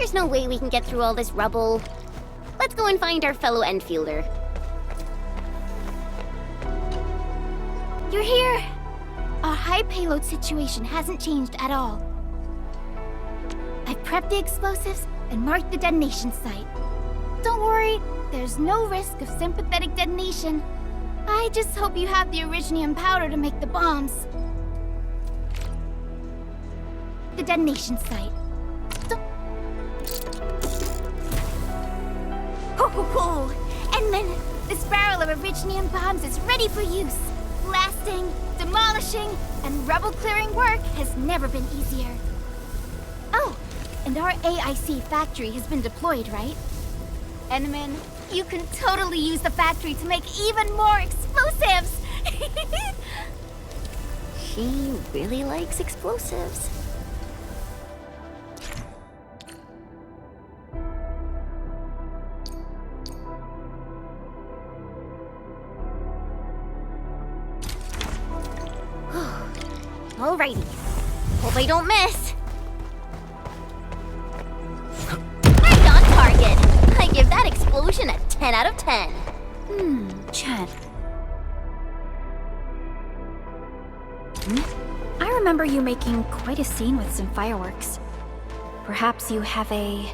There's no way we can get through all this rubble. Let's go and find our fellow Enfielder. You're here! Our high payload situation hasn't changed at all. I've prepped the explosives and marked the detonation site. Don't worry, there's no risk of sympathetic detonation. I just hope you have the Arknights powder to make the bombs. The detonation site. Ho ho ho! And then this barrel of Arknights bombs is ready for use. Blasting, demolishing, and rubble-clearing work has never been easier. Oh, and our AIC factory has been deployed, right? Enman, you can totally use the factory to make even more explosives! She really likes explosives. Alrighty. Hope I don't miss. Right on target. I give that explosion a 10 out of 10. Chen. I remember you making quite a scene with some fireworks. Perhaps you have a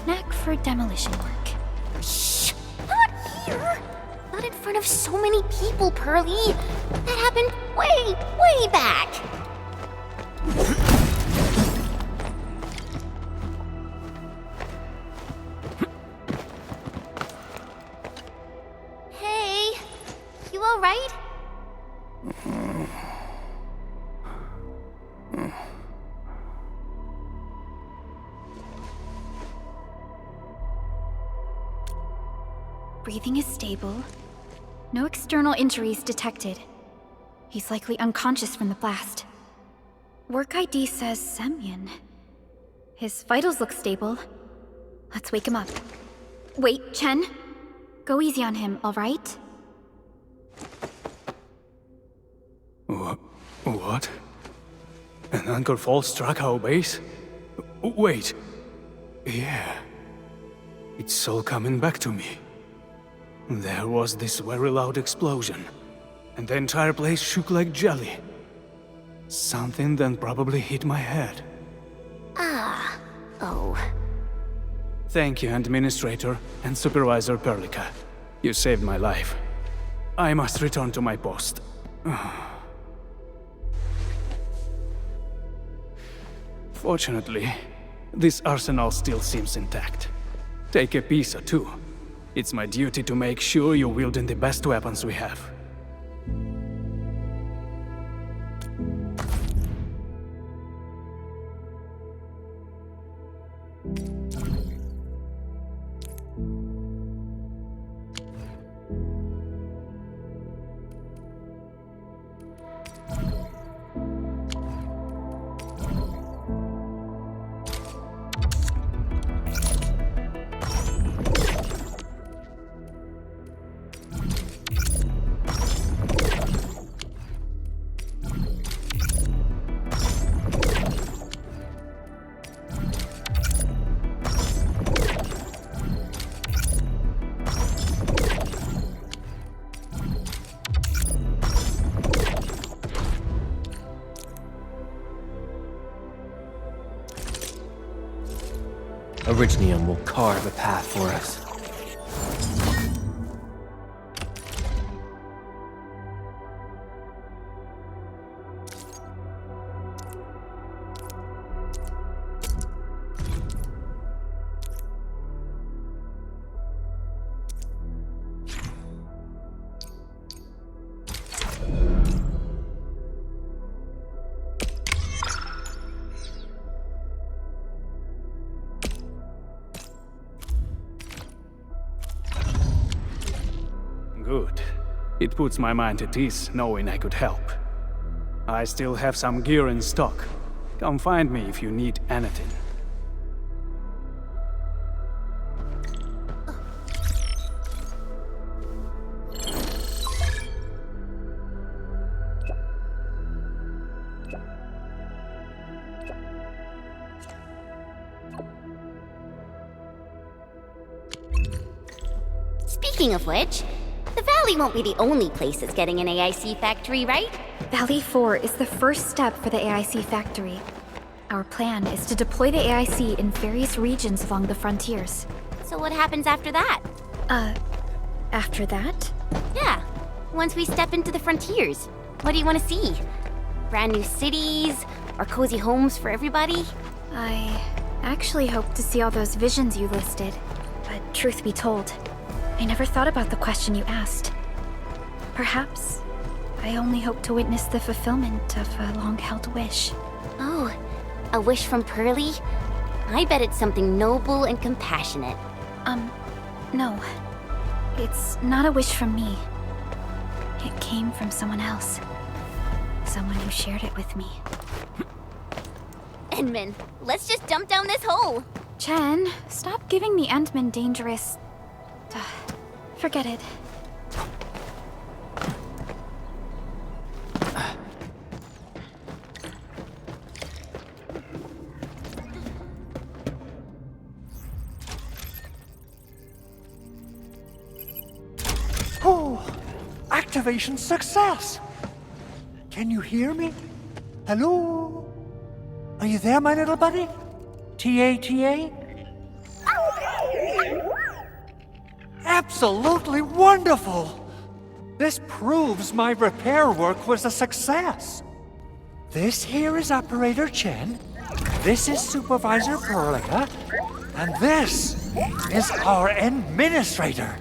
knack for demolition work. Shh! Not here! Not in front of so many people, Pearly. That happened way back. Hey, you all right? Breathing is stable. No external injuries detected. He's likely unconscious from the blast. Work ID says Semyon. His vitals look stable. Let's wake him up. Wait, Chen. Go easy on him, all right? What? An anchor fall struck our base? Wait. Yeah. It's all coming back to me. There was this very loud explosion, and the entire place shook like jelly. Something then probably hit my head. Oh. Thank you, Administrator and Supervisor Perlica. You saved my life. I must return to my post. Fortunately, this arsenal still seems intact. Take a piece or two. It's my duty to make sure you're wielding the best weapons we have. Arknights will carve a path for us. Good. It puts my mind at ease knowing I could help. I still have some gear in stock. Come find me if you need anything. Speaking of which, the Valley won't be the only place that's getting an AIC factory, right? Valley 4 is the first step for the AIC factory. Our plan is to deploy the AIC in various regions along the frontiers. So what happens after that? After that? Yeah, once we step into the frontiers, what do you want to see? Brand new cities, or cozy homes for everybody? I actually hope to see all those visions you listed. But truth be told, I never thought about the question you asked. Perhaps I only hope to witness the fulfillment of a long-held wish. Oh, a wish from Pearly? I bet it's something noble and compassionate. No. It's not a wish from me. It came from someone else. Someone who shared it with me. Endman, let's just jump down this hole! Chen, stop giving the Endman dangerous... Forget it. Oh, activation success! Can you hear me? Hello? Are you there, my little buddy? T-A-T-A? Absolutely wonderful! This proves my repair work was a success. This here is Operator Chen, this is Supervisor Perlica, and this is our Administrator.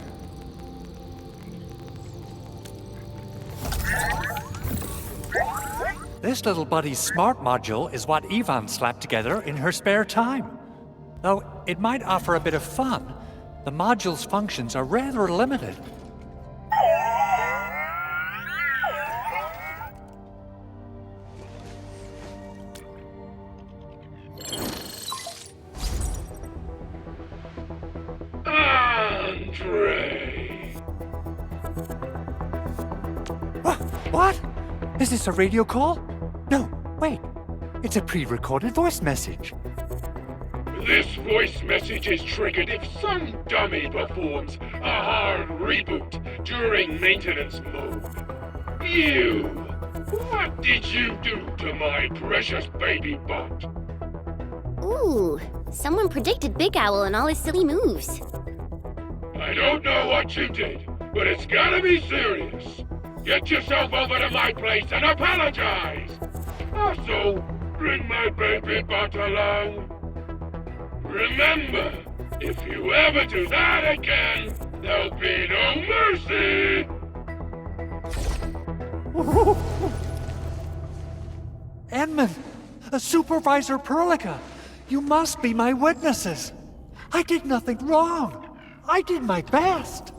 This little buddy's smart module is what Yvonne slapped together in her spare time. Though it might offer a bit of fun, the module's functions are rather limited. Andre! What? Is this a radio call? No, wait. It's a pre-recorded voice message. This voice message is triggered if some dummy performs a hard reboot during maintenance mode. You! What did you do to my precious baby bot? Ooh, someone predicted Big Owl and all his silly moves. I don't know what you did, but it's gotta be serious. Get yourself over to my place and apologize! Also, bring my baby bot along. Remember, if you ever do that again, there'll be no mercy! Edmund, Supervisor Perlica, you must be my witnesses. I did nothing wrong. I did my best.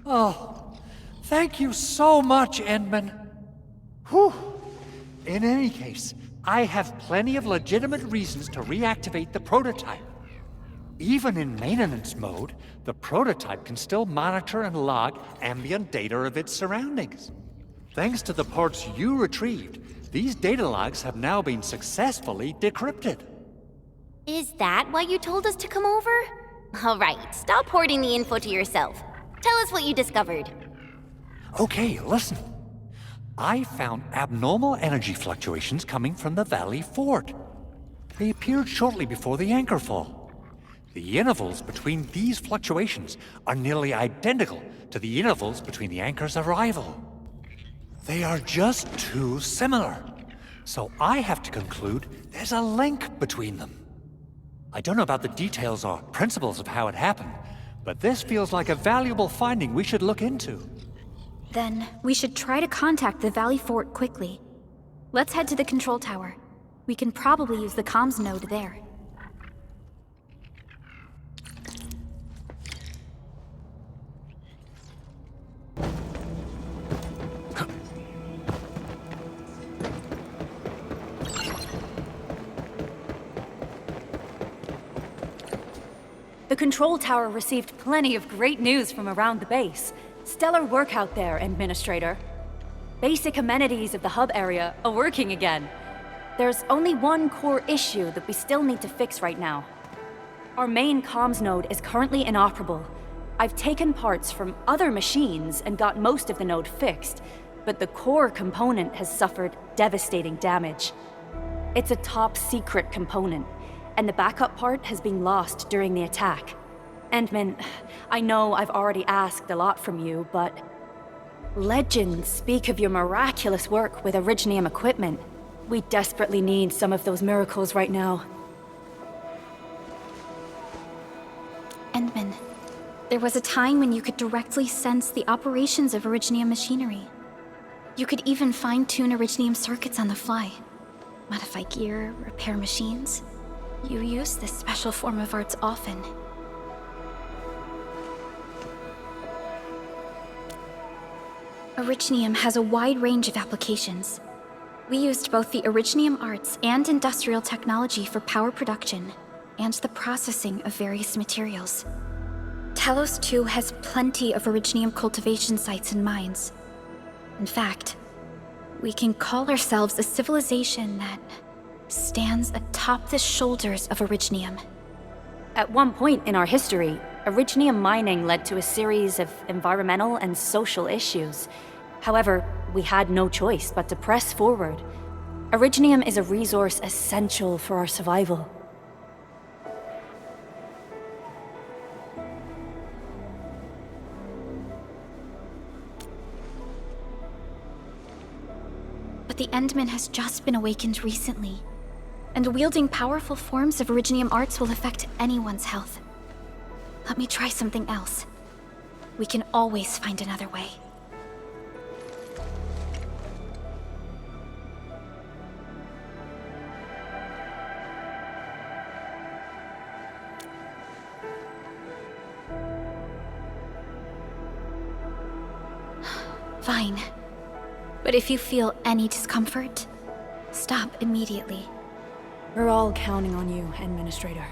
Oh, thank you so much, Endman. Whew. In any case, I have plenty of legitimate reasons to reactivate the prototype. Even in maintenance mode, the prototype can still monitor and log ambient data of its surroundings. Thanks to the parts you retrieved, these data logs have now been successfully decrypted. Is that why you told us to come over? All right, stop hoarding the info to yourself. Tell us what you discovered. Okay, listen. I found abnormal energy fluctuations coming from the Valley Fort. They appeared shortly before the anchor fall. The intervals between these fluctuations are nearly identical to the intervals between the anchor's arrival. They are just too similar. So I have to conclude there's a link between them. I don't know about the details or principles of how it happened, but this feels like a valuable finding we should look into. Then we should try to contact the Valley Fort quickly. Let's head to the control tower. We can probably use the comms node there. The control tower received plenty of great news from around the base. Stellar work out there, Administrator. Basic amenities of the hub area are working again. There's only one core issue that we still need to fix right now. Our main comms node is currently inoperable. I've taken parts from other machines and got most of the node fixed, but the core component has suffered devastating damage. It's a top-secret component, and the backup part has been lost during the attack. Endman, I know I've already asked a lot from you, but legends speak of your miraculous work with Originium equipment. We desperately need some of those miracles right now. Endman, there was a time when you could directly sense the operations of Originium machinery. You could even fine-tune Originium circuits on the fly. Modify gear, repair machines. You use this special form of arts often. Originium has a wide range of applications. We used both the Originium arts and industrial technology for power production and the processing of various materials. Telos 2 has plenty of Originium cultivation sites and mines. In fact, we can call ourselves a civilization that stands atop the shoulders of Originium. At one point in our history, Originium mining led to a series of environmental and social issues. However, we had no choice but to press forward. Originium is a resource essential for our survival. But the Endman has just been awakened recently, and wielding powerful forms of Originium arts will affect anyone's health. Let me try something else. We can always find another way. Fine. But if you feel any discomfort, stop immediately. We're all counting on you, Administrator.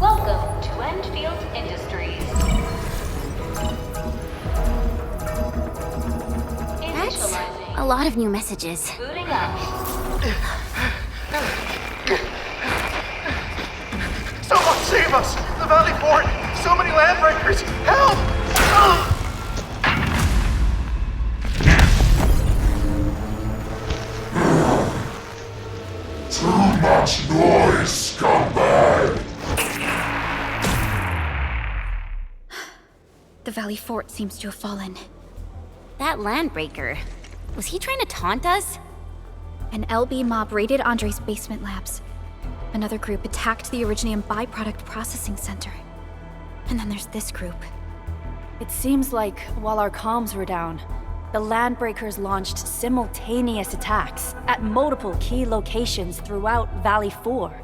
Welcome to Endfield Industries. That's a lot of new messages. Booting up. Someone save us! The Valley Fort! So many landbreakers! Help! Too much noise, scumbag! The Valley Fort seems to have fallen. That landbreaker, was he trying to taunt us? An LB mob raided Andre's basement labs. Another group attacked the Originium byproduct processing center. And then there's this group. It seems like while our comms were down, the Landbreakers launched simultaneous attacks at multiple key locations throughout Valley 4.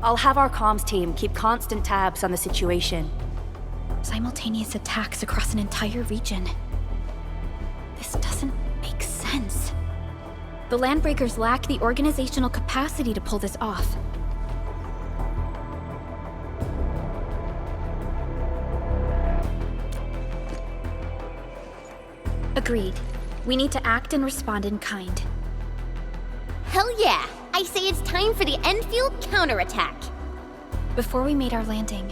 I'll have our comms team keep constant tabs on the situation. Simultaneous attacks across an entire region. This doesn't make sense. The Landbreakers lack the organizational capacity to pull this off. Agreed. We need to act and respond in kind. Hell yeah! I say it's time for the Endfield counterattack. Before we made our landing,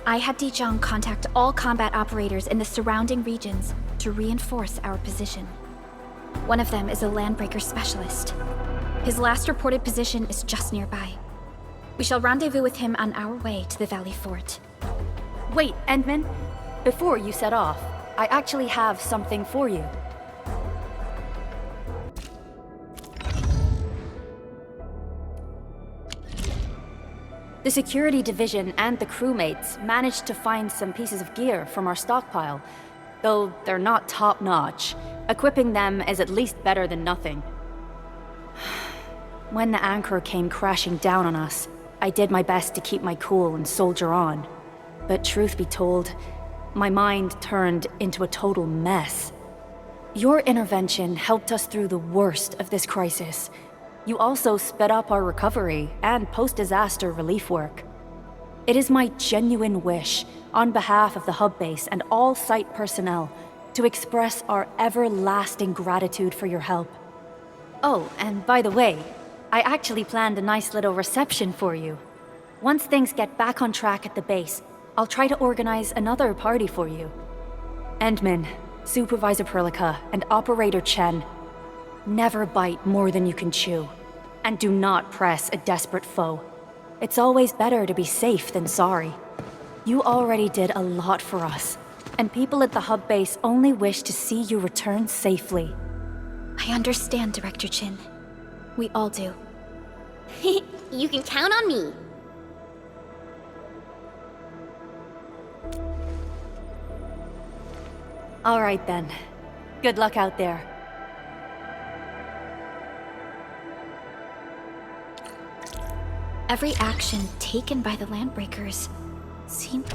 I had Dijon contact all combat operators in the surrounding regions to reinforce our position. One of them is a Landbreaker specialist. His last reported position is just nearby. We shall rendezvous with him on our way to the Valley Fort. Wait, Endman, before you set off, I actually have something for you. The security division and the crewmates managed to find some pieces of gear from our stockpile, though they're not top-notch. Equipping them is at least better than nothing. When the anchor came crashing down on us, I did my best to keep my cool and soldier on. But truth be told, my mind turned into a total mess. Your intervention helped us through the worst of this crisis. You also sped up our recovery and post-disaster relief work. It is my genuine wish, on behalf of the hub base and all site personnel, to express our everlasting gratitude for your help. Oh, and by the way, I actually planned a nice little reception for you. Once things get back on track at the base, I'll try to organize another party for you. Endman, Supervisor Perlica, and Operator Chen, never bite more than you can chew. And do not press a desperate foe. It's always better to be safe than sorry. You already did a lot for us, and people at the hub base only wish to see you return safely. I understand, Director Chin. We all do. You can count on me. All right then. Good luck out there. Every action taken by the Landbreakers seems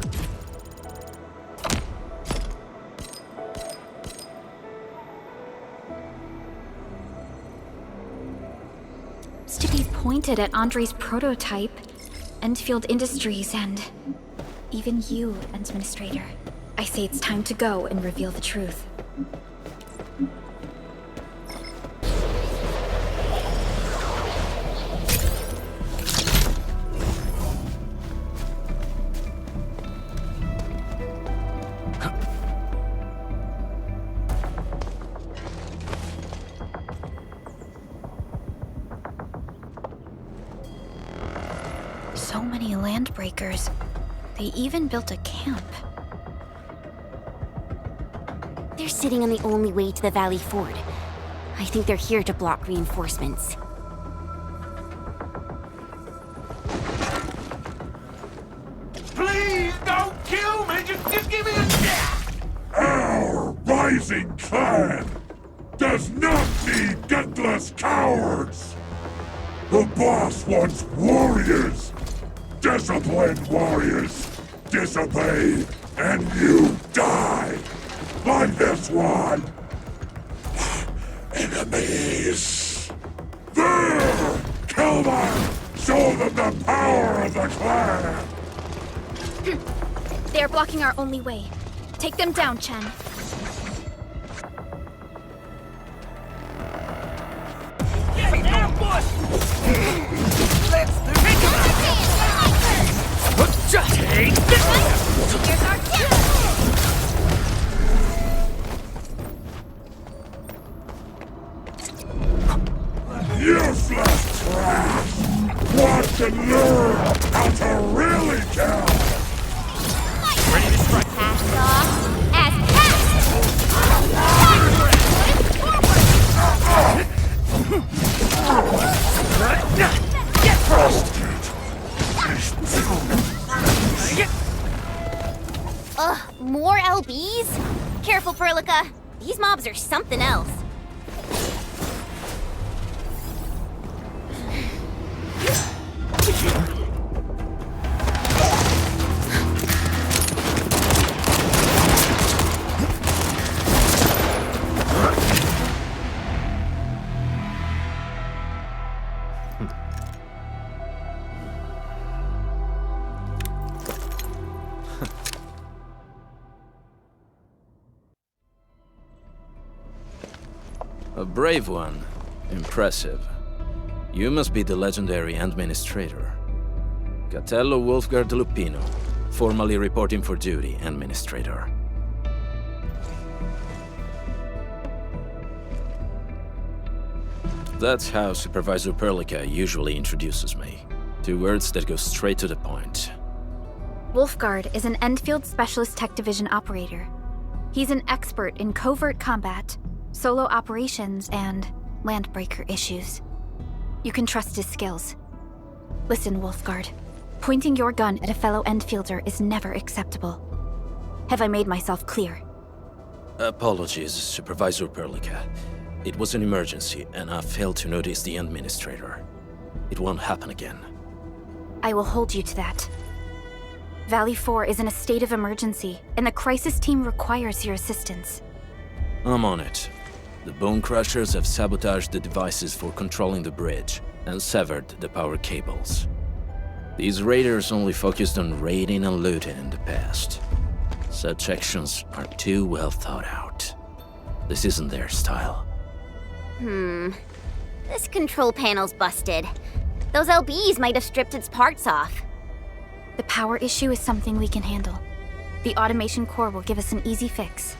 to be pointed at Andre's prototype, Endfield Industries, and even you, Administrator. I say it's time to go and reveal the truth. So many Landbreakers. They even built a camp. They're sitting on the only way to the Valley Fort. I think they're here to block reinforcements. Please don't kill me! Just give me a chance! Our rising clan does not need gutless cowards! The boss wants warriors! Disciplined warriors! Disobey, and you die! Like this one! Enemies! There! Kill them! Show them the power of the clan! They're blocking our only way. Take them down, Chen. Get him now, boss! Let's do it! Take this! Here's our Useless trash! Watch and learn how to really kill! Ready to strike? Cast off as cast! Get crushed! Ugh, more LBs? Careful, Perlica. These mobs are something else. A brave one. Impressive. You must be the legendary Administrator. Catello Wolfgard Lupino, formally reporting for duty, Administrator. That's how Supervisor Perlica usually introduces me. 2 words that go straight to the point. Wolfgard is an Endfield Specialist Tech Division operator. He's an expert in covert combat, solo operations, and landbreaker issues. You can trust his skills. Listen, Wolfgard. Pointing your gun at a fellow Endfielder is never acceptable. Have I made myself clear? Apologies, Supervisor Perlica. It was an emergency, and I failed to notice the Administrator. It won't happen again. I will hold you to that. Valley 4 is in a state of emergency, and the crisis team requires your assistance. I'm on it. The Bone Crushers have sabotaged the devices for controlling the bridge and severed the power cables. These raiders only focused on raiding and looting in the past. Such actions are too well thought out. This isn't their style. This control panel's busted. Those LBs might have stripped its parts off. The power issue is something we can handle. The automation core will give us an easy fix.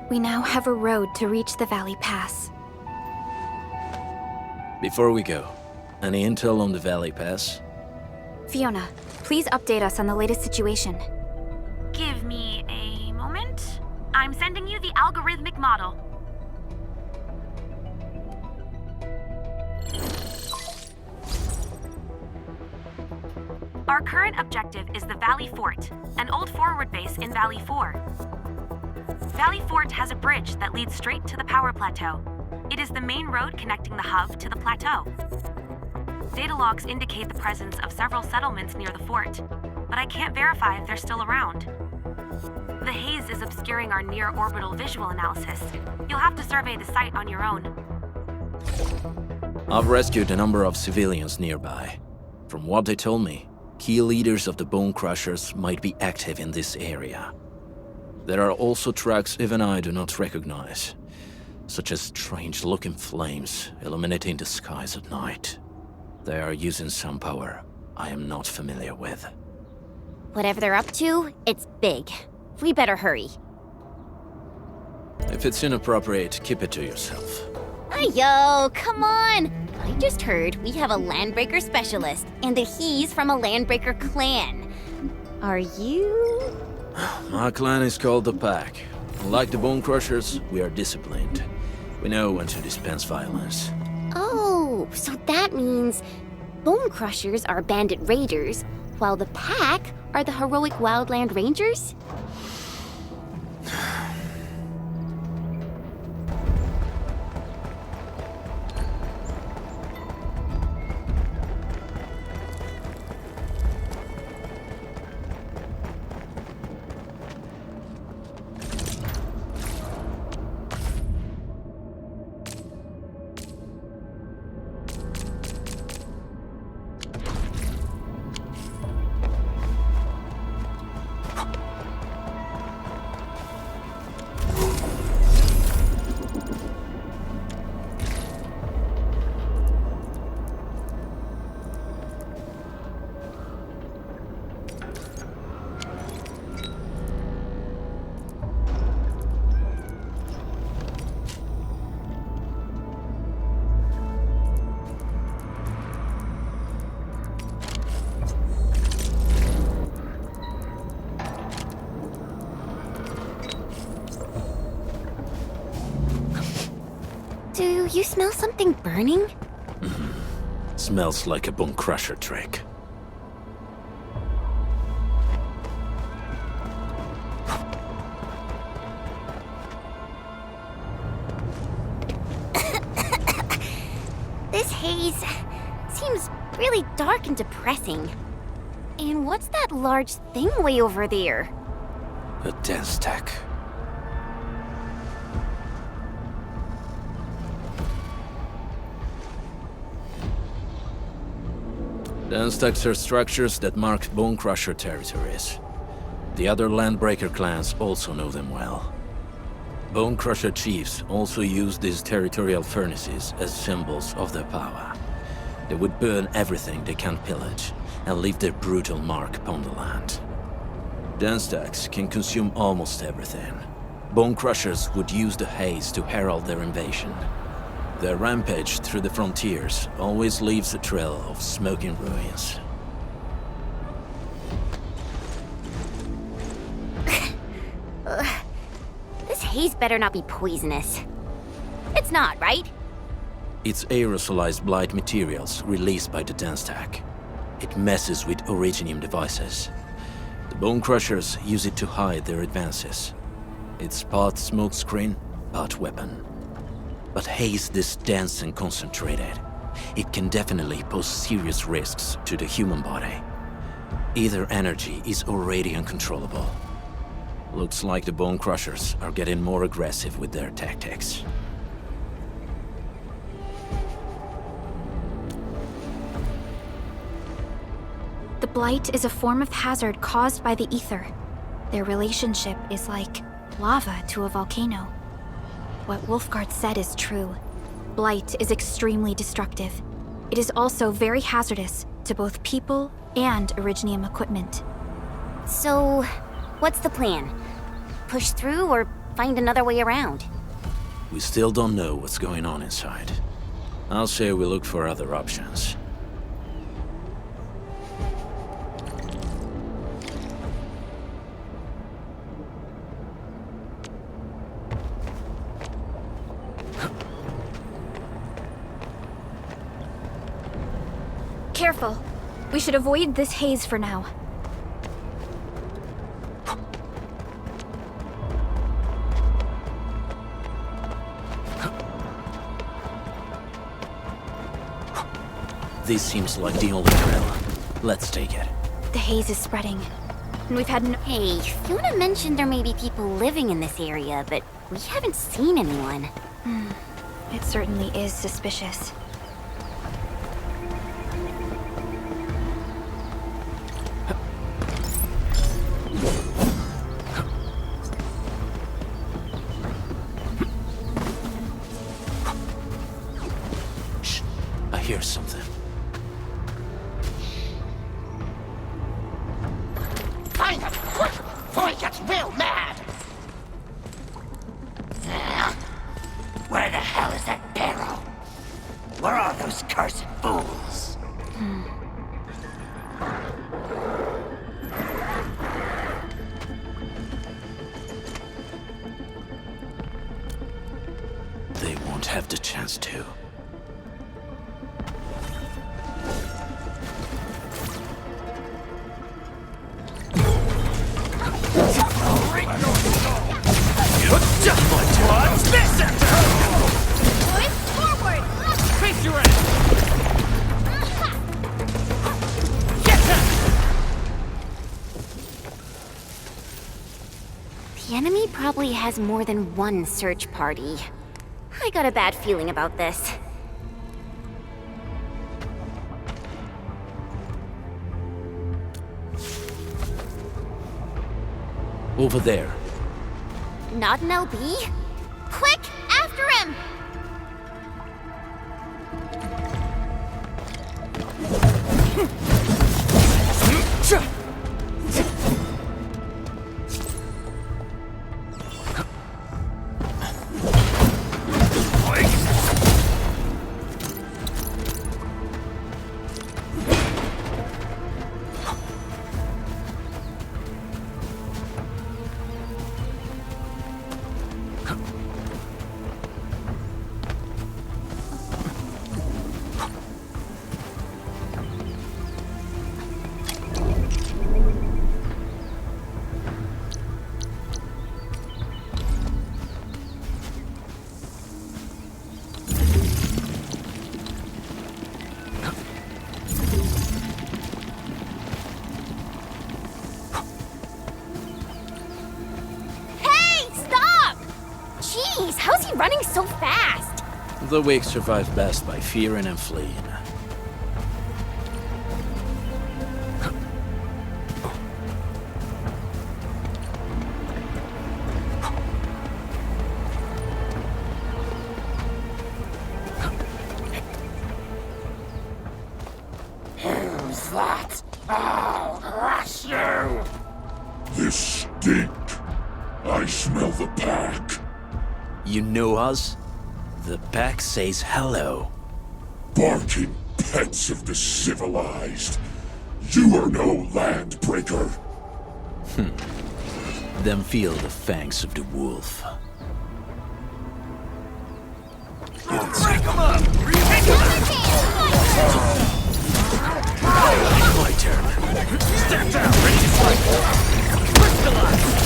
We now have a road to reach the Valley Pass. Before we go, any intel on the Valley Pass? Fiona, please update us on the latest situation. Give me a moment. I'm sending you the algorithmic model. Our current objective is the Valley Fort, an old forward base in Valley 4. Valley Fort has a bridge that leads straight to the power plateau. It is the main road connecting the hub to the plateau. Data logs indicate the presence of several settlements near the fort, but I can't verify if they're still around. The haze is obscuring our near-orbital visual analysis. You'll have to survey the site on your own. I've rescued a number of civilians nearby. From what they told me, key leaders of the Bone Crushers might be active in this area. There are also tracks even I do not recognize, such as strange-looking flames illuminating the skies at night. They are using some power I am not familiar with. Whatever they're up to, it's big. We better hurry. If it's inappropriate, keep it to yourself. Yo, come on! I just heard we have a Landbreaker specialist, and that he's from a Landbreaker clan. Are you? My clan is called the Pack. Unlike the Bone Crushers, we are disciplined. We know when to dispense violence. Oh, so that means Bone Crushers are bandit raiders, while the Pack are the heroic Wildland Rangers? Do you smell something burning? Smells like a Bone Crusher trick. really dark and depressing. And what's that large thing way over there? A dense tech. Dense techs are structures that mark Bone Crusher territories. The other Landbreaker clans also know them well. Bone Crusher chiefs also use these territorial furnaces as symbols of their power. They would burn everything they can pillage, and leave their brutal mark upon the land. Dense techs can consume almost everything. Bone Crushers would use the haze to herald their invasion. Their rampage through the frontiers always leaves a trail of smoking ruins. This haze better not be poisonous. It's not, right? It's aerosolized blight materials released by the dense tech. It messes with originium devices. The Bone Crushers use it to hide their advances. It's part smokescreen, part weapon. But haze this dense and concentrated. It can definitely pose serious risks to the human body. Either energy is already uncontrollable. Looks like the Bone Crushers are getting more aggressive with their tactics. The blight is a form of hazard caused by the ether. Their relationship is like lava to a volcano. What Wolfguard said is true. Blight is extremely destructive. It is also very hazardous to both people and Originium equipment. So, what's the plan? Push through or find another way around? We still don't know what's going on inside. I'll say we look for other options. Careful. We should avoid this haze for now. This seems like the only trail. Let's take it. The haze is spreading. And we've had no— Hey, Fiona mentioned there may be people living in this area, but we haven't seen anyone. It certainly is suspicious. Shh, I hear something. Find him, quick, before he gets real mad! Where the hell is that barrel? Where are those cursed fools? They won't have the chance to. What's this? Boys, forward! Face your end! Get him! The enemy probably has more than one search party. I got a bad feeling about this. Over there. Not an LB? Quick, after him! How's he running so fast? The weak survive best by fearing and fleeing. Who's that? I'll crush you! This stink. I smell the pack. You know us? The pack says hello. Barking pets of the civilized. You are no landbreaker. Then feel the fangs of the wolf. Break them up! My turn. Step down! Ready to fight! Crystallize!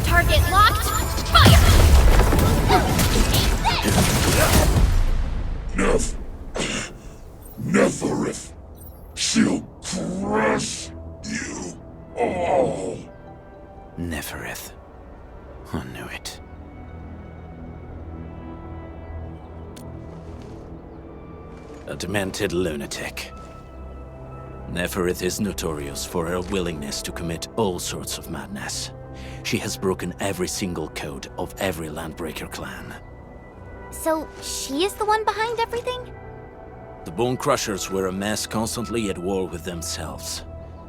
Target locked. Fire! Neferith. She'll crush you all. Neferith. I knew it. A demented lunatic. Neferith is notorious for her willingness to commit all sorts of madness. She has broken every single code of every Landbreaker clan. So, she is the one behind everything? The Bone Crushers were a mess constantly at war with themselves,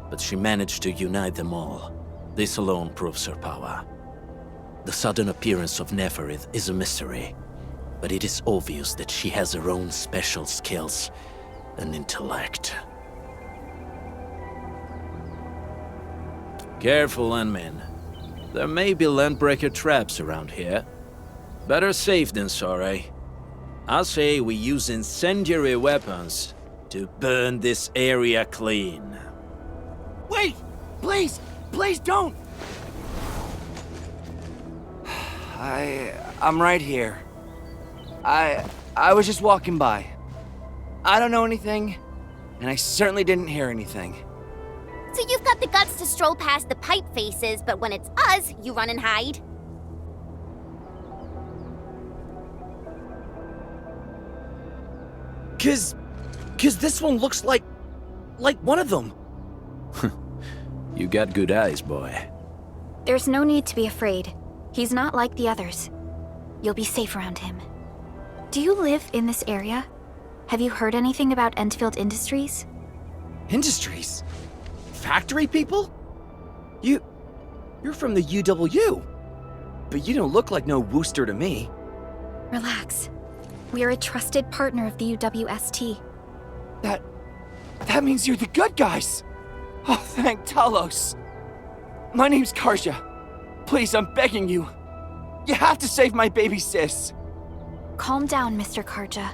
but she managed to unite them all. This alone proves her power. The sudden appearance of Neferith is a mystery, but it is obvious that she has her own special skills and intellect. Careful, Landmen. There may be Landbreaker traps around here. Better safe than sorry. I say we use incendiary weapons to burn this area clean. Wait! Please! Please don't! I'm right here. I was just walking by. I don't know anything, and I certainly didn't hear anything. So you've got the guts to stroll past the pipe faces, but when it's us, you run and hide? Cause this one looks like one of them. You got good eyes, boy. There's no need to be afraid. He's not like the others. You'll be safe around him. Do you live in this area? Have you heard anything about Endfield Industries? Industries? Factory people? You're from the UW. But you don't look like no Wooster to me. Relax. We are a trusted partner of the UWST. That means you're the good guys! Oh, thank Talos! My name's Karja. Please, I'm begging you. You have to save my baby sis. Calm down, Mr. Karja.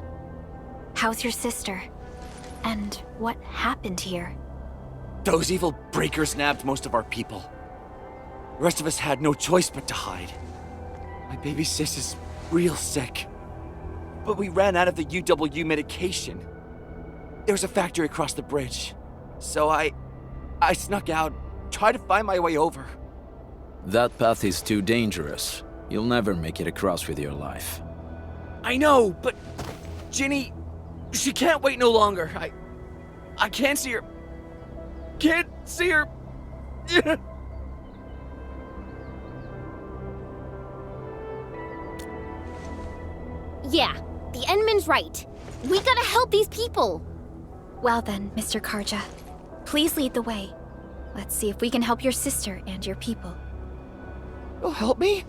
How's your sister? And what happened here? Those evil breakers nabbed most of our people. The rest of us had no choice but to hide. My baby sis is real sick. But we ran out of the UW medication. There's a factory across the bridge. So I snuck out, tried to find my way over. That path is too dangerous. You'll never make it across with your life. I know, but Ginny, she can't wait no longer. I can't see her. Can't see her. Yeah, the Endman's right. We gotta help these people. Well then, Mr. Karja, please lead the way. Let's see if we can help your sister and your people. You'll help me?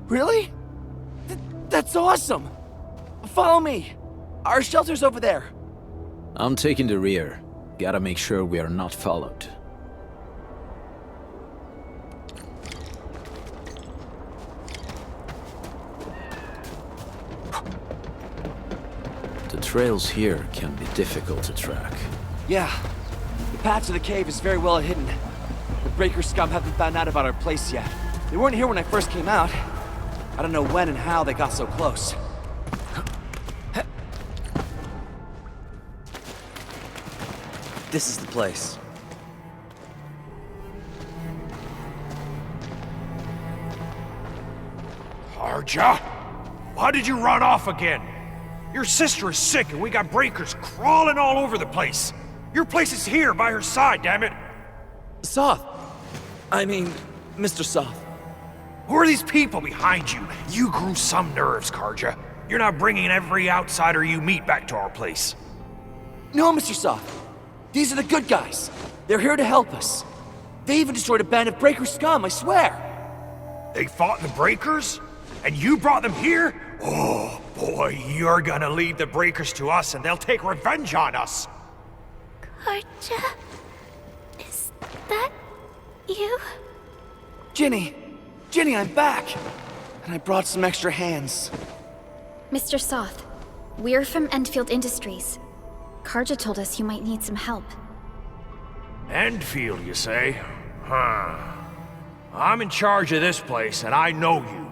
Really? That's awesome! Follow me! Our shelter's over there. I'm taking the rear. Gotta make sure we are not followed. The trails here can be difficult to track. Yeah. The path to the cave is very well hidden. The Breaker scum haven't found out about our place yet. They weren't here when I first came out. I don't know when and how they got so close. This is the place. Karja? Why did you run off again? Your sister is sick and we got breakers crawling all over the place. Your place is here by her side, damn it. Soth. I mean, Mr. Soth. Who are these people behind you? You grew some nerves, Karja. You're not bringing every outsider you meet back to our place. No, Mr. Soth. These are the good guys. They're here to help us. They even destroyed a band of breaker scum, I swear. They fought the breakers? And you brought them here? Oh, boy, you're gonna lead the breakers to us and they'll take revenge on us. Karja? Is that you? Ginny, I'm back. And I brought some extra hands. Mr. Soth, we're from Endfield Industries. Karja told us you might need some help. Endfield, you say? Huh. I'm in charge of this place, and I know you.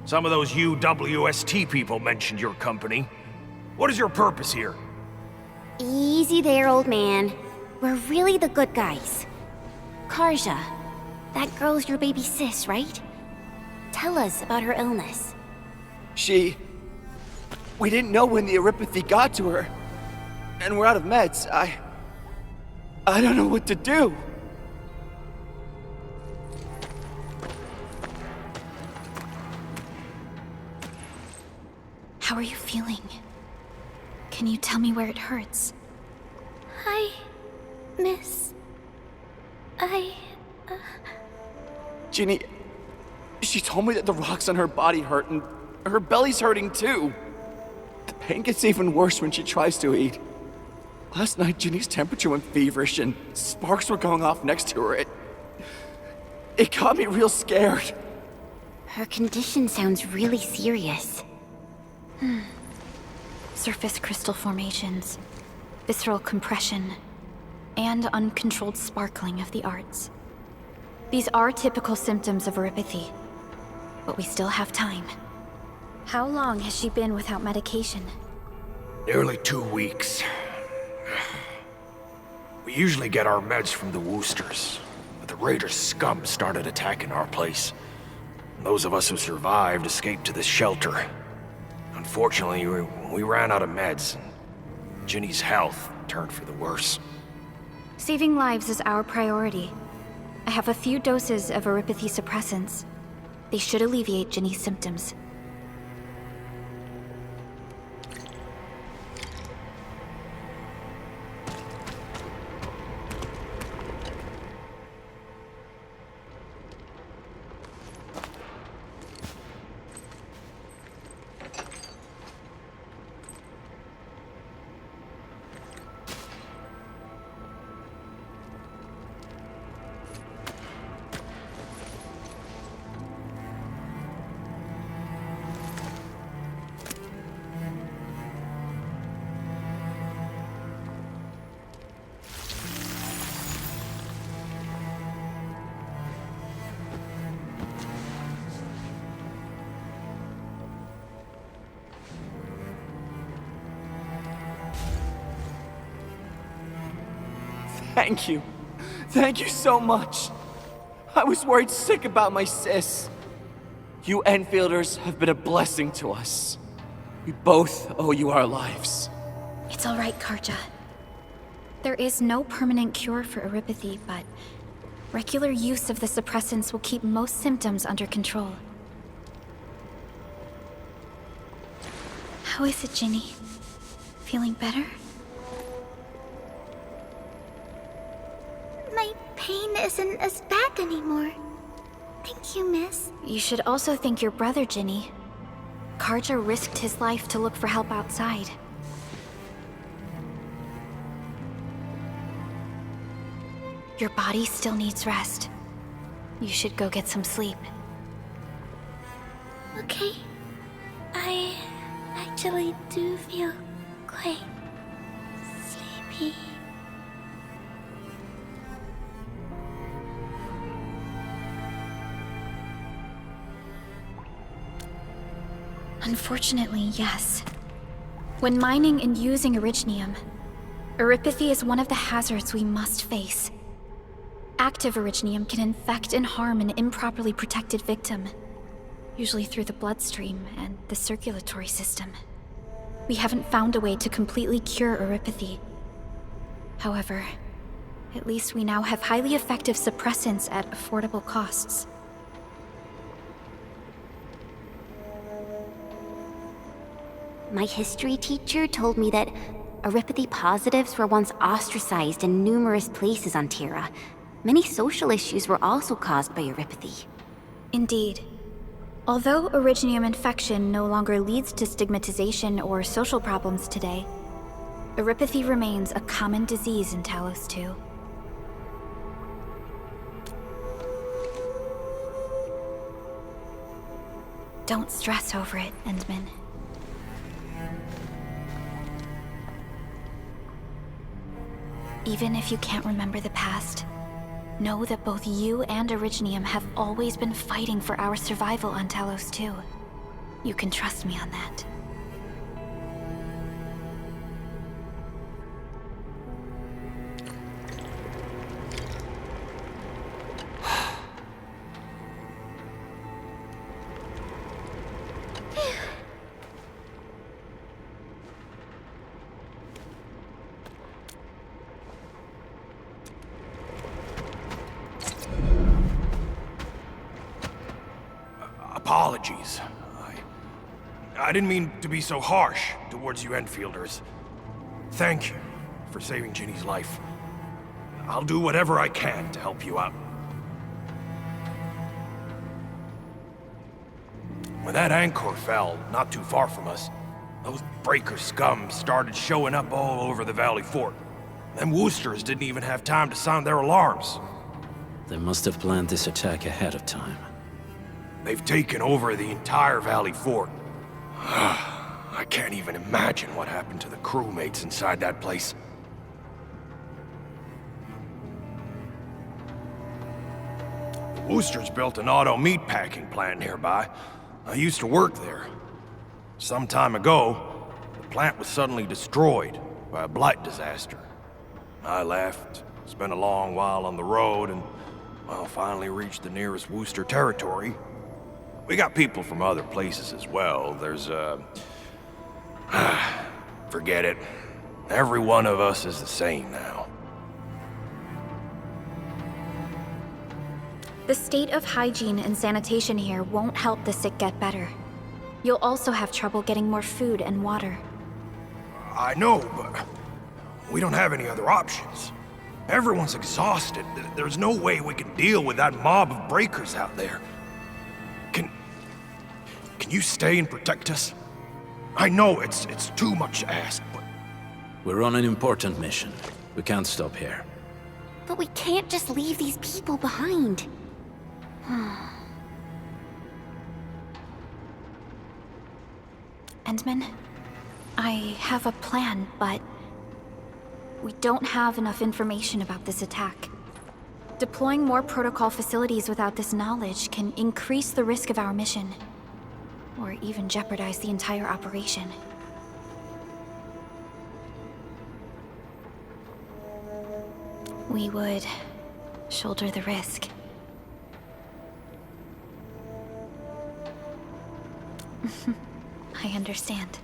Some of those UWST people mentioned your company. What is your purpose here? Easy there, old man. We're really the good guys. Karja, that girl's your baby sis, right? Tell us about her illness. We didn't know when the Eurypathy got to her. And we're out of meds. I don't know what to do. How are you feeling? Can you tell me where it hurts? Hi, miss. Ginny, she told me that the rocks on her body hurt and her belly's hurting too. The pain gets even worse when she tries to eat. Last night, Ginny's temperature went feverish and sparks were going off next to her. It got me real scared. Her condition sounds really serious. Surface crystal formations, visceral compression, and uncontrolled sparkling of the arts. These are typical symptoms of Eurypathy, but we still have time. How long has she been without medication? Nearly 2 weeks. We usually get our meds from the Woosters, but the Raiders' scum started attacking our place. Those of us who survived escaped to this shelter. Unfortunately, we ran out of meds, and Ginny's health turned for the worse. Saving lives is our priority. I have a few doses of Eurypathy suppressants. They should alleviate Ginny's symptoms. Thank you. Thank you so much. I was worried sick about my sis. You Enfielders have been a blessing to us. We both owe you our lives. It's all right, Karja. There is no permanent cure for Eurypathy, but regular use of the suppressants will keep most symptoms under control. How is it, Ginny? Feeling better? My pain isn't as bad anymore. Thank you, miss. You should also thank your brother, Ginny. Karja risked his life to look for help outside. Your body still needs rest. You should go get some sleep. Okay. I actually do feel quite sleepy. Unfortunately, yes. When mining and using Originium, Eurypathy is one of the hazards we must face. Active Originium can infect and harm an improperly protected victim. usually through the bloodstream and the circulatory system. We haven't found a way to completely cure neuropathy. However, at least we now have highly effective suppressants at affordable costs. My history teacher told me that neuropathy positives were once ostracized in numerous places on Terra. Many social issues were also caused by neuropathy. Indeed. Although originium infection no longer leads to stigmatization or social problems today, neuropathy remains a common disease in Talos 2. Don't stress over it, Endman. Even if you can't remember the past, know that both you and Originium have always been fighting for our survival on Talos 2. You can trust me on that. Apologies. I didn't mean to be so harsh towards you Enfielders. Thank you for saving Ginny's life. I'll do whatever I can to help you out. When that anchor fell not too far from us, those breaker scum started showing up all over the Valley Fort. Them Woosters didn't even have time to sound their alarms. They must have planned this attack ahead of time. They've taken over the entire Valley Fort. I can't even imagine what happened to the crewmates inside that place. The Woosters built an auto meatpacking plant nearby. I used to work there. Some time ago, the plant was suddenly destroyed by a blight disaster. I left, spent a long while on the road, and, well, finally reached the nearest Wooster territory. We got people from other places as well. There's, forget it. Every one of us is the same now. The state of hygiene and sanitation here won't help the sick get better. You'll also have trouble getting more food and water. I know, but we don't have any other options. Everyone's exhausted. There's no way we can deal with that mob of breakers out there. Can you stay and protect us? I know it's too much to ask, but... We're on an important mission. We can't stop here. But we can't just leave these people behind. Endman, I have a plan, but we don't have enough information about this attack. Deploying more protocol facilities without this knowledge can increase the risk of our mission, or even jeopardize the entire operation. We would shoulder the risk. I understand.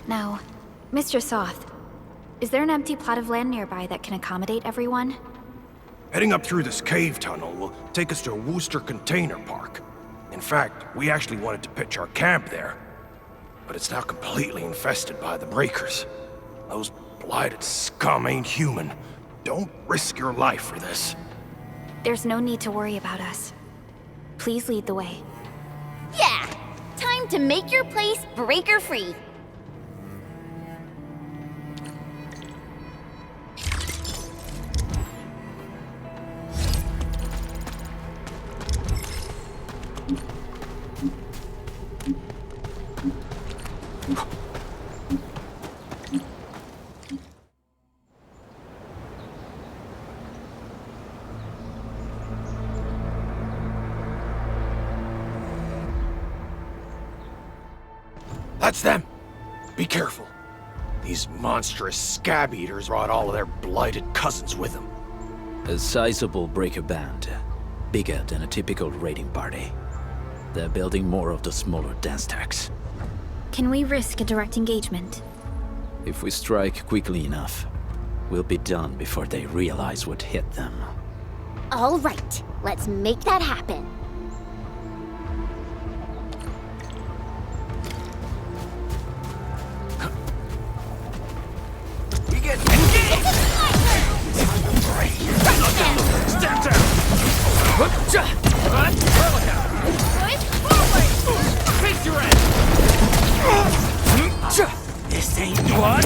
Now, Mr. Soth, is there an empty plot of land nearby that can accommodate everyone? Heading up through this cave tunnel will take us to a Wooster container park. In fact, we actually wanted to pitch our camp there, but it's now completely infested by the breakers. Those blighted scum ain't human. Don't risk your life for this. There's no need to worry about us. Please lead the way. Yeah! Time to make your place breaker-free. That's them! Be careful. These monstrous scab eaters brought all of their blighted cousins with them. A sizable breaker band. Bigger than a typical raiding party. They're building more of the smaller dance stacks. Can we risk a direct engagement? If we strike quickly enough, we'll be done before they realize what hit them. All right, let's make that happen. We get engaged! Stand down! Face your end! This ain't what?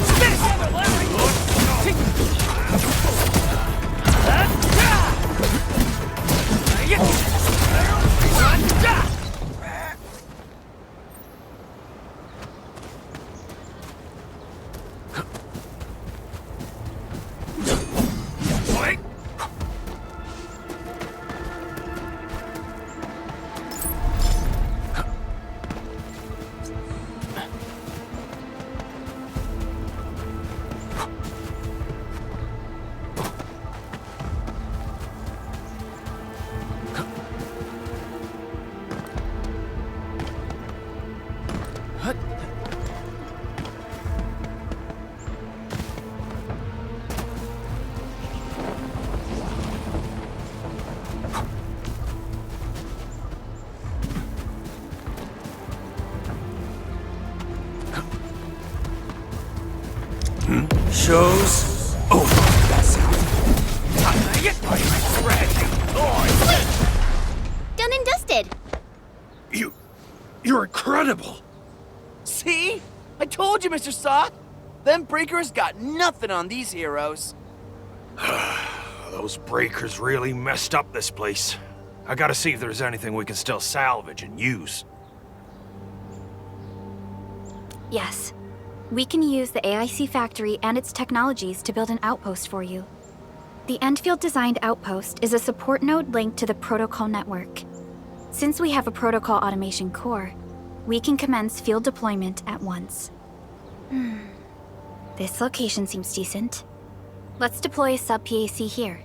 Show's over. That's Done and dusted. You're incredible. See? I told you, Mr. Sock. Them breakers got nothing on these heroes. Those breakers really messed up this place. I gotta see if there's anything we can still salvage and use. Yes. We can use the AIC factory and its technologies to build an outpost for you. The Endfield designed outpost is a support node linked to the protocol network. Since we have a protocol automation core, we can commence field deployment at once. This location seems decent. Let's deploy a sub-PAC here.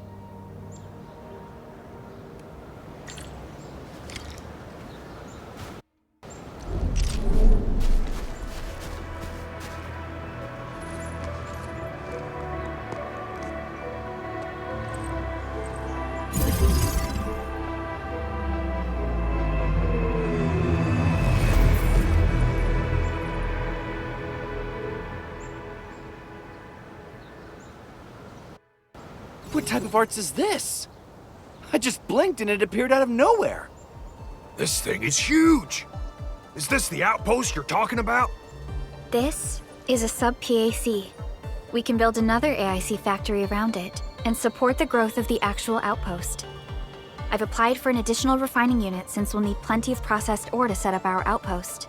What type of arts is this? I just blinked and it appeared out of nowhere. This thing is huge. Is this the outpost you're talking about? This is a sub-PAC. We can build another AIC factory around it and support the growth of the actual outpost. I've applied for an additional refining unit since we'll need plenty of processed ore to set up our outpost.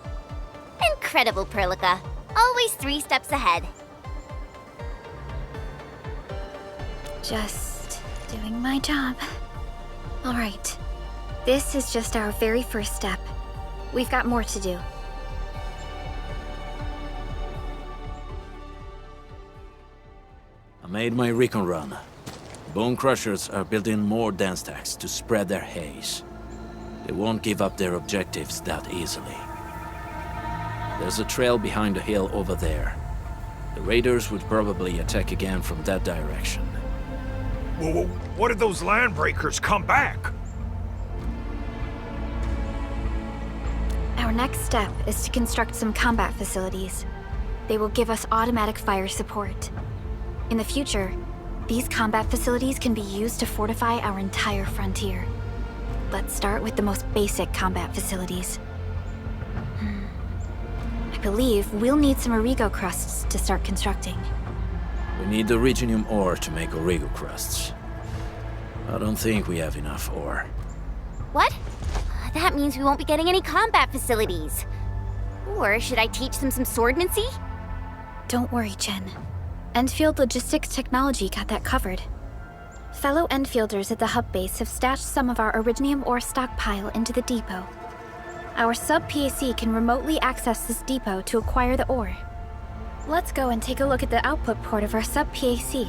Incredible, Perlica. Always 3 steps ahead. Just doing my job. All right. This is just our very first step. We've got more to do. I made my recon run. Bone Crushers are building more dance stacks to spread their haze. They won't give up their objectives that easily. There's a trail behind the hill over there. The raiders would probably attack again from that direction. Whoa, what did those land breakers come back? Our next step is to construct some combat facilities. They will give us automatic fire support. In the future, these combat facilities can be used to fortify our entire frontier. Let's start with the most basic combat facilities. I believe we'll need some Origo crusts to start constructing. We need the Reginium ore to make Origo crusts. I don't think we have enough ore. What? That means we won't be getting any combat facilities. Or should I teach them some swordmancy? Don't worry, Chen. Endfield Logistics Technology got that covered. Fellow Endfielders at the hub base have stashed some of our Originium ore stockpile into the depot. Our sub-PAC can remotely access this depot to acquire the ore. Let's go and take a look at the output port of our sub-PAC.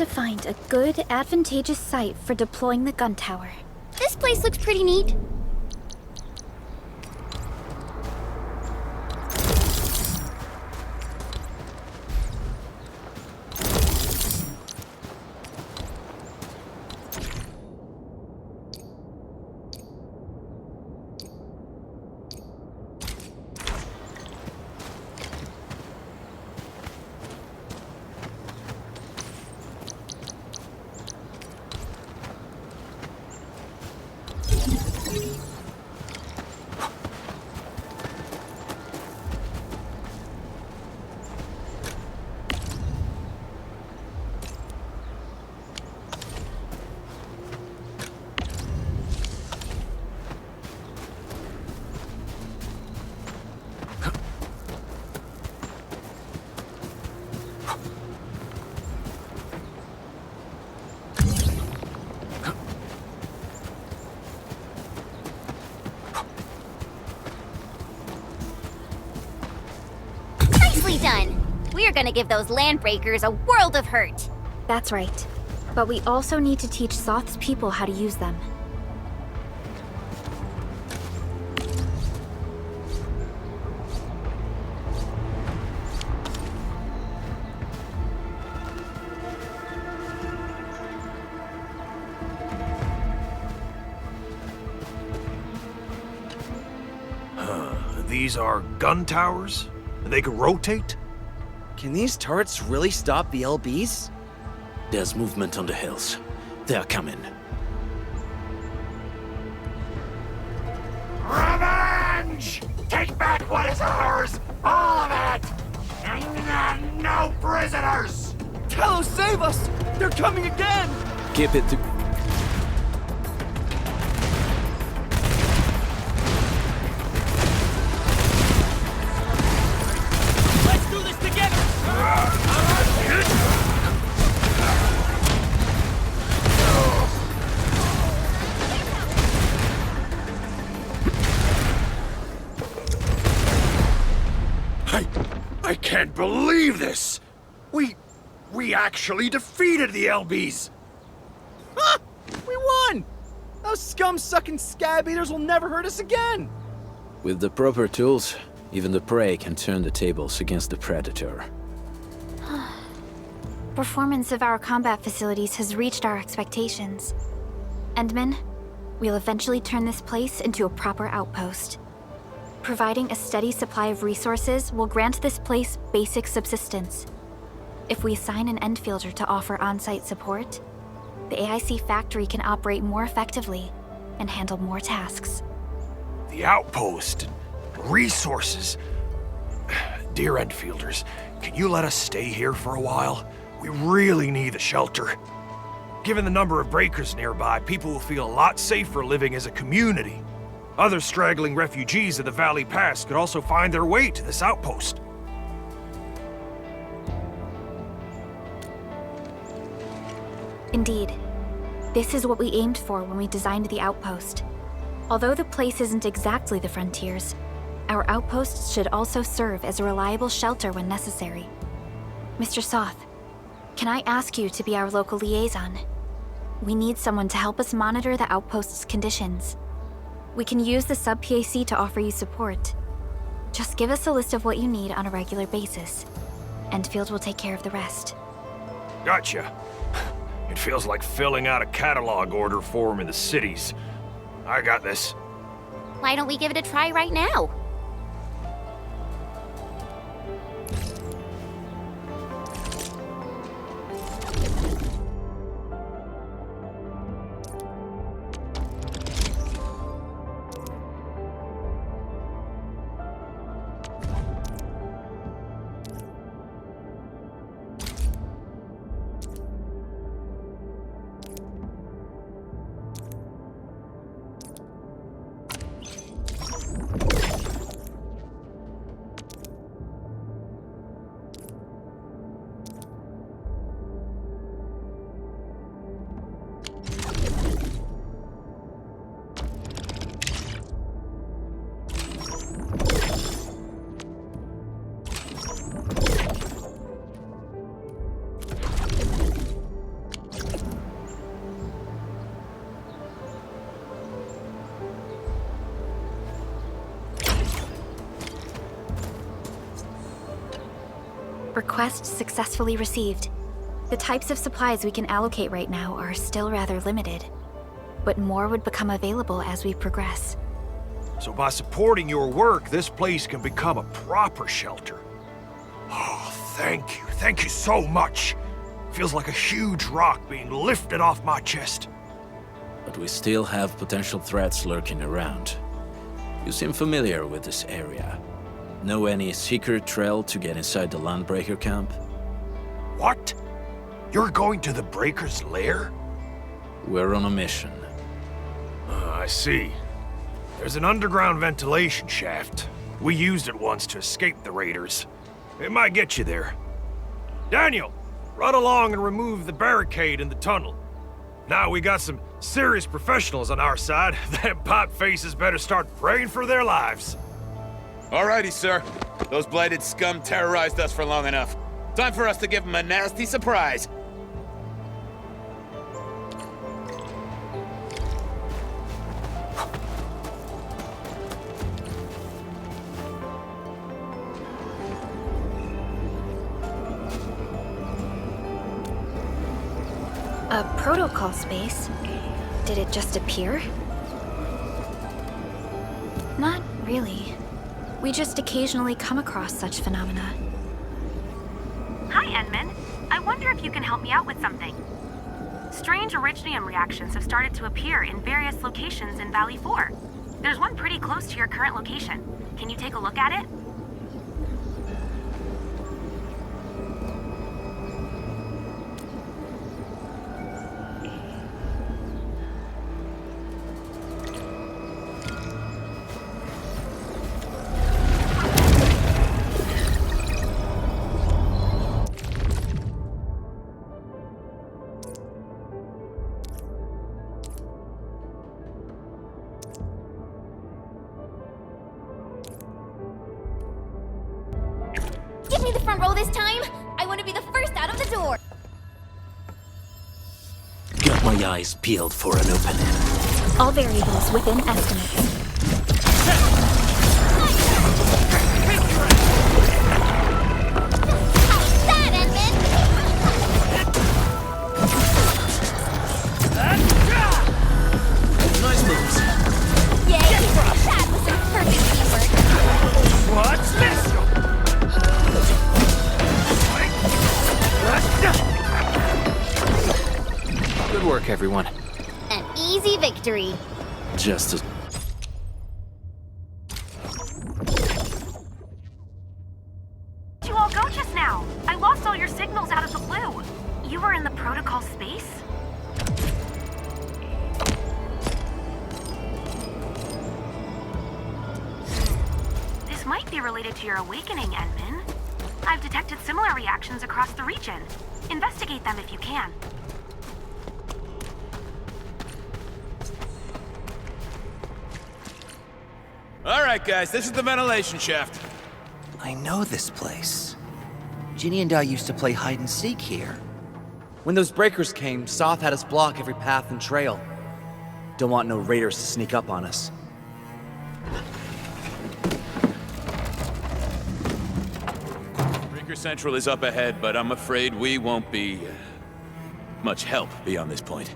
to find a good, advantageous site for deploying the gun tower. This place looks pretty neat. Nicely done! We're gonna give those landbreakers a world of hurt. That's right. But we also need to teach Soth's people how to use them. These are gun towers? And they can rotate? Can these turrets really stop the LBs? There's movement on the hills. They're coming. Revenge! Take back what is ours! All of it! No prisoners! Talos, save us! They're coming again! Keep it to... Let's do this together! I can't believe this! We actually defeated the LBs! Ha! We won! Those scum-sucking scab eaters will never hurt us again! With the proper tools, even the prey can turn the tables against the predator. Performance of our combat facilities has reached our expectations. Endman, we'll eventually turn this place into a proper outpost. Providing a steady supply of resources will grant this place basic subsistence. If we assign an Endfielder to offer on-site support, the AIC factory can operate more effectively and handle more tasks. The outpost, resources. Dear Endfielders, can you let us stay here for a while? We really need the shelter. Given the number of breakers nearby, people will feel a lot safer living as a community. Other straggling refugees of the Valley Pass could also find their way to this outpost. Indeed. This is what we aimed for when we designed the outpost. Although the place isn't exactly the frontiers, our outposts should also serve as a reliable shelter when necessary. Mr. Soth, can I ask you to be our local liaison? We need someone to help us monitor the outpost's conditions. We can use the sub-PAC to offer you support. Just give us a list of what you need on a regular basis. Endfield will take care of the rest. Gotcha. It feels like filling out a catalog order form in the cities. I got this. Why don't we give it a try right now? Request successfully received. The types of supplies we can allocate right now are still rather limited, but more would become available as we progress. So by supporting your work, this place can become a proper shelter. Oh, thank you. Thank you so much. Feels like a huge rock being lifted off my chest. But we still have potential threats lurking around. You seem familiar with this area. Know any secret trail to get inside the Landbreaker camp? What? You're going to the Breaker's lair? We're on a mission. I see. There's an underground ventilation shaft. We used it once to escape the raiders. It might get you there. Daniel, run along and remove the barricade in the tunnel. Now we got some serious professionals on our side. Them pipe faces better start praying for their lives. Alrighty, sir. Those blighted scum terrorized us for long enough. Time for us to give them a nasty surprise. A protocol space? Did it just appear? Not really. We just occasionally come across such phenomena. Hi, Edmund. I wonder if you can help me out with something. Strange Originium reactions have started to appear in various locations in Valley 4. There's one pretty close to your current location. Can you take a look at it? Give me the front row this time! I want to be the first out of the door! Got my eyes peeled for an opening. All variables within estimates. Nice moves. Yay! That was some perfect teamwork! What's this? Good work, everyone. An easy victory. Just as... Did you all go just now? I lost all your signals out of the blue. You were in the protocol space? This might be related to your awakening, Edmund. I've detected similar reactions across the region. Investigate them if you can. Alright, guys, this is the ventilation shaft. I know this place. Ginny and I used to play hide and seek here. When those breakers came, Soth had us block every path and trail. Don't want no raiders to sneak up on us. Breaker Central is up ahead, but I'm afraid we won't be much help beyond this point.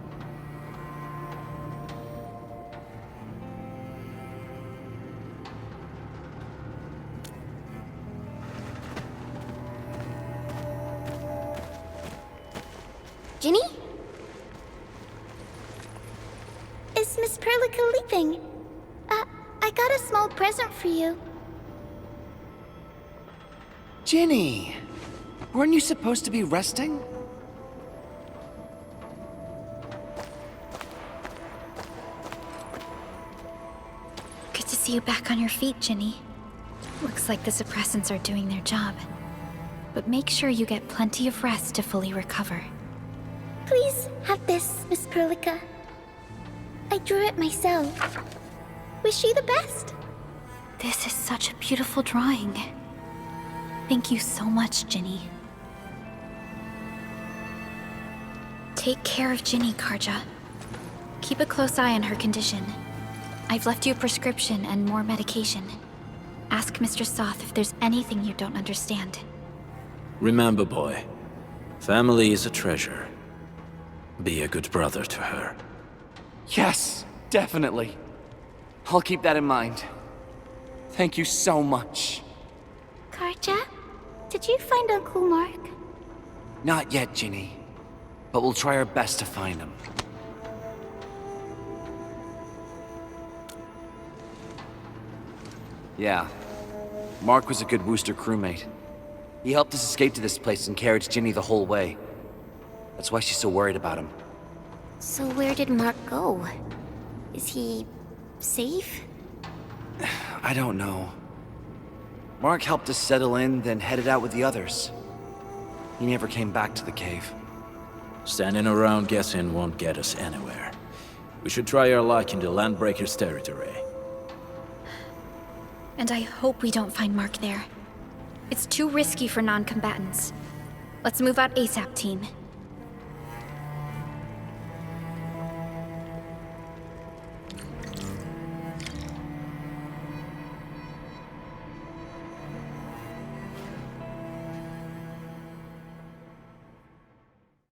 Ginny? Is Miss Perlica leaving? I got a small present for you. Ginny! Weren't you supposed to be resting? Good to see you back on your feet, Ginny. Looks like the suppressants are doing their job. But make sure you get plenty of rest to fully recover. Please have this, Miss Perlica. I drew it myself. Wish you the best. This is such a beautiful drawing. Thank you so much, Ginny. Take care of Ginny, Karja. Keep a close eye on her condition. I've left you a prescription and more medication. Ask Mr. Soth if there's anything you don't understand. Remember, boy, family is a treasure. Be a good brother to her. Yes, definitely. I'll keep that in mind. Thank you so much. Karja, did you find Uncle Mark? Not yet, Ginny. But we'll try our best to find him. Yeah. Mark was a good Wooster crewmate. He helped us escape to this place and carried Ginny the whole way. That's why she's so worried about him. So where did Mark go? Is he safe? I don't know. Mark helped us settle in, then headed out with the others. He never came back to the cave. Standing around guessing won't get us anywhere. We should try our luck in the Landbreakers' territory. And I hope we don't find Mark there. It's too risky for non-combatants. Let's move out ASAP, team.